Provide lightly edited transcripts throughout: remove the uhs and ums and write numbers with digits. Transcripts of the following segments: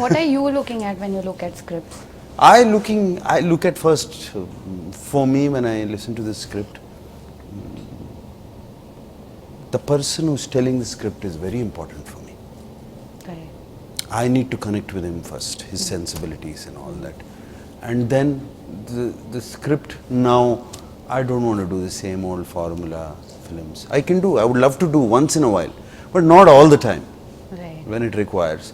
what are you looking at when you look at scripts? I look at first, for me when I listen to the script, the person who's telling the script is very important for me. Right. I need to connect with him first, his sensibilities and all that. And then the script, now I don't want to do the same old formula films. I would love to do once in a while, but not all the time. Right. When it requires.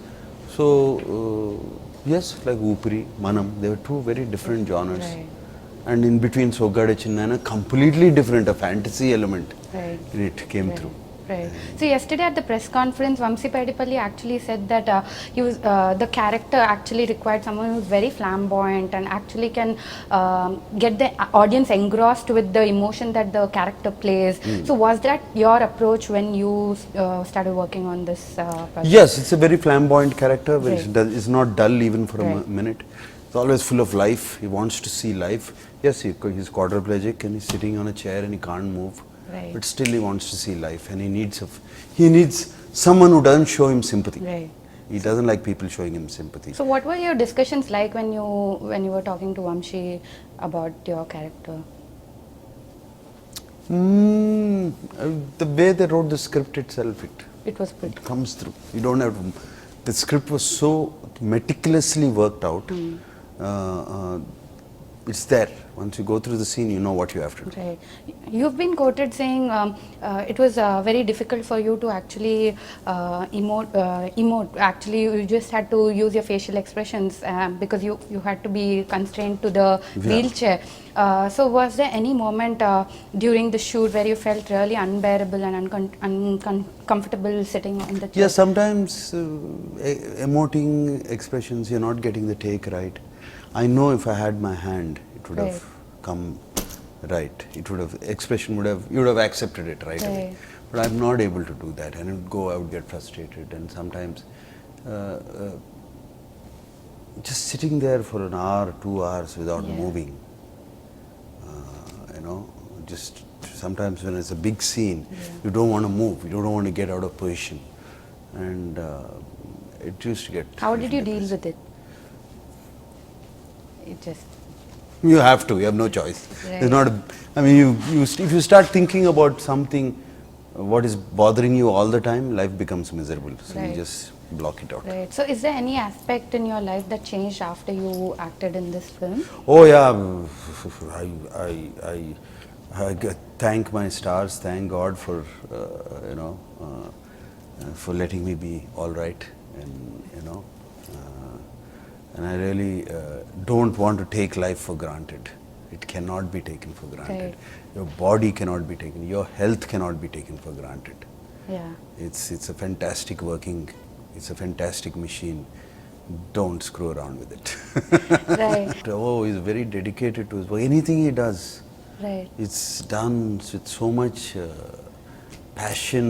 So, yes, like Oopiri, Manam, they were two very different genres. Right. And in between Sogade Chinnana, completely different, a fantasy element Right. in it came through. Right. So yesterday at the press conference, Vamsi Pedipalli actually said that the character actually required someone who's very flamboyant and actually can get the audience engrossed with the emotion that the character plays. So was that your approach when you started working on this project? Yes, it's a very flamboyant character, which Right. is not dull even for a Right. minute. It's always full of life. He wants to see life. Yes, he's quadriplegic and he's sitting on a chair and he can't move. Right. But still he wants to see life, and he needs someone who doesn't show him sympathy. Right. He doesn't like people showing him sympathy. So what were your discussions like when you were talking to Vamshi about your character? The way they wrote the script itself, It was good. it comes through. You don't have to. The script was so meticulously worked out. It's there. Once you go through the scene, you know what you have to do. Right. You've been quoted saying it was very difficult for you to actually emote. Actually, you just had to use your facial expressions because you had to be constrained to the wheelchair. So was there any moment during the shoot where you felt really unbearable and uncomfortable sitting on the chair? Yeah, sometimes emoting expressions, you're not getting the take right. I know if I had my hand, it would have come right. It would have, you would have accepted it right away. But I'm not able to do that, and I would get frustrated, and sometimes just sitting there for an hour, 2 hours without moving, just sometimes when it's a big scene, you don't want to move, you don't want to get out of position, and it used to get. How did you deal with it? It just. You have to. You have no choice. Right. It's not. If you start thinking about something, what is bothering you all the time, life becomes miserable. So you just block it out. Right. So, is there any aspect in your life that changed after you acted in this film? Oh yeah, I thank my stars. Thank God for for letting me be all right, and and I really don't want to take life for granted. It cannot be taken for granted. Right. Your body cannot be taken. Your health cannot be taken for granted. Yeah. It's a fantastic it's a fantastic machine. Don't screw around with it. Right. Oh, he's very dedicated to his work. Anything he does, Right. it's done with so much passion.